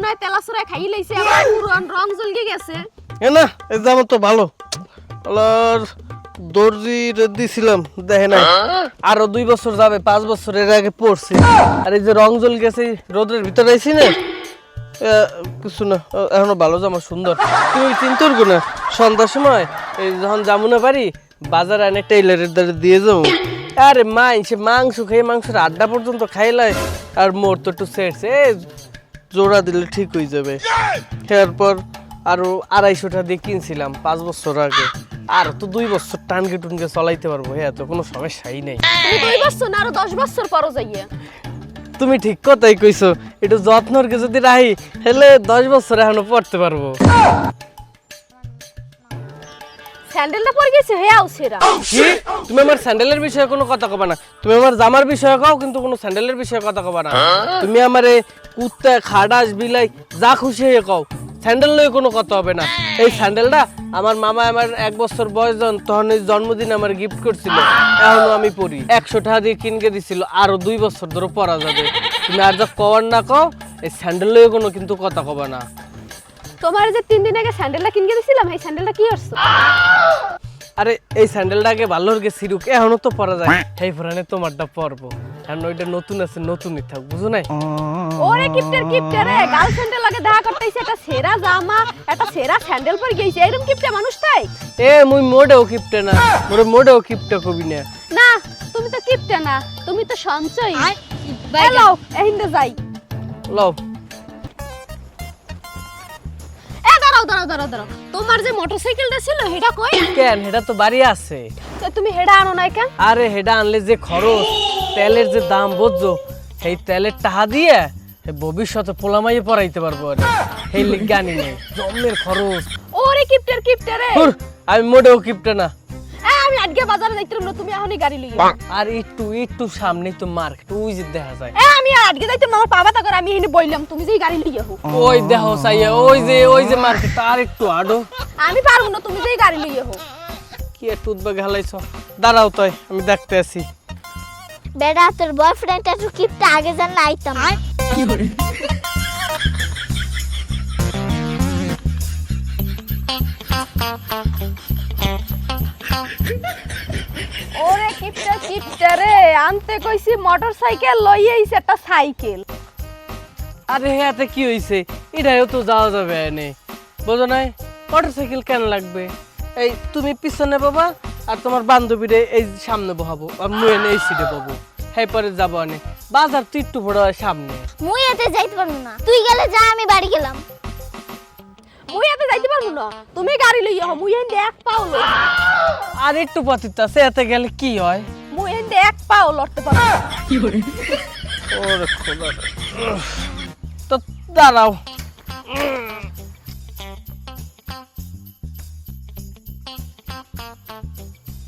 মনে হয় তেলাসুরা খাই লাইছে আর পুরান রং জ্বলগে গেছে না এই জামা তো ভালো আর দর্জি দিছিলাম দেখে নাই আরো 2 বছর যাবে 5 বছরের আগে পড়ছে আর এই যে রং জ্বল গেছে রোদের ভিতরে আইছি না কিছু না এখনো ভালো জামা সুন্দর তুমি চিন্তা করবো না সন্ধ্যার সময় এই যখন যাবো না পারি বাজারে এনে টেইলারের দ্বারা দিয়ে যাবো আরে মাংস খেয়ে মাংসের আড্ডা পর্যন্ত খাইলাই আর মোর তো একটু সেটছে জোড়া দিলে ঠিক হয়ে যাবে এরপর আরো 250 দিয়ে কিনছিলাম 5 বছর আগে আর তো 2 বছর টানকে টুনকে চলাইতে পারবো হ্যাঁ তো কোনো সমস্যাই নেই 2 বছর না আরো 10 বছর পরও যাইয়ে তুমি ঠিক কথাই কইছো একটু যত্নকে যদি রাখি তাহলে 10 বছর এখনো পড়তে পারবো স্যান্ডেলটা পরে গেছে হে আউছেরা কি তুমি আমার স্যান্ডেলের বিষয়ে কোনো কথা কবা না তুমি আমার জামার বিষয়ে কও কিন্তু কোনো স্যান্ডেলের বিষয়ে কথা কবা না তুমি আমারে কুত্তা খাডাস বিলাই যা খুশি হয়ে কও স্যান্ডেল লয়ে কোনো কথা হবে না এই স্যান্ডেলটা আমার মামা আমার 1 বছর বয়স যখন তখন এই জন্মদিন আমার গিফট করছিল এখনো আমি পরি 100 টাকা দিয়ে কিনকে দিছিল আরো 2 বছর ধরে পরা যাবে তুমি আর যা কওয়ার না কও এই স্যান্ডেল লয়ে কোনো কিন্তু কথা কবা না তোমার যে 3 দিন আগে স্যান্ডেলটা কিনকে দিছিলাম এই স্যান্ডেলটা কি করছো আরে এই স্যান্ডেলটাকে ভালো করে সিরুক এখনো তো পরা যায় এই ফরানে তোমারটা পরবো কারণ ওইটা নতুন আছে নতুনই থাক বুঝো নাই ওরে কিপটার রে গার্লফ্রেন্ডের লাগে দেখা করতেইছে একটা সেরা জামা একটা সেরা স্যান্ডেল পরে গেইছে এরকম কিপটা মানুষ তাই এ মুই মোড়েও কিপটে না মোড়েও কিপটা কবি না না তুমি তো কিপটা না তুমি তো সঞ্চয় হ্যালো এহিন্দে যাই লও দাঁড়াও তোমার যে মোটরসাইকেলটা ছিল হেডা কই কেন এটা তো বাড়ি আছে তো তুমি হেডা আনো নাই কেন আরে হেডা আনলে যে খরচ তেলের যে দাম বুঝছো এই তেলের টাকা দিয়ে ভবিষ্যতে পোলামাইয়ে পড়াইতে পারবো আরে এই লিগে আনি নাই জন্মের খরচ ওরে কিপটার রে আমি মোটেও কিপটে না আমি আজকে বাজারে যাইতাম না তুমি এখনই গাড়ি লইয়া আর একটু সামনেই তো মার্কেট ওই যে দেখা যায় আমি আজকে যাইতাম না আমার পাবা তা করে আমি এখানে বইলাম তুমি যেই গাড়ি লইয়া হো ওই দেখো চাইয়া ওই যে মার্কেট আর একটু আডো আমি পারবো না তুমি যেই গাড়ি লইয়া হো কি একটু উদ্বেগ হালাইছ দাঁড়াও তাই আমি দেখতে আছি বেটা তোর বয়ফ্রেন্ড একটু কিপটা আগে জান না আইতাম কি করে ওরে কিপটা রে আনতে কইছি মোটরসাইকেল লইয়া আইছে একটা সাইকেল আরে হ্যাঁ কি হইছে এটাও তো যাওয়া যাবে এনে বুঝো নাই মোটরসাইকেল কেন লাগবে এই তুমি পিছনে বাবা আর তোমার বান্ধবীরে এই সামনে বহাবো আর মুই এনে এই সিটে বহাবো হ্যাঁ পরে যাবো আনে বাজার তো একটু বড় হয় সামনে মুই এতে যাইতে পারবো না তুই গেলে যা আমি বাড়ি গেলাম মুই এতে যাইতে পারবো না তুমি গাড়ি লইয়া হো মুই এনে এক পাও লই আর একটু পথিত আছে এতে গেলে কি হয় মুই এনে এক পাও লড়তে পারবো কি করে ওরে খোদা তো দাঁড়াও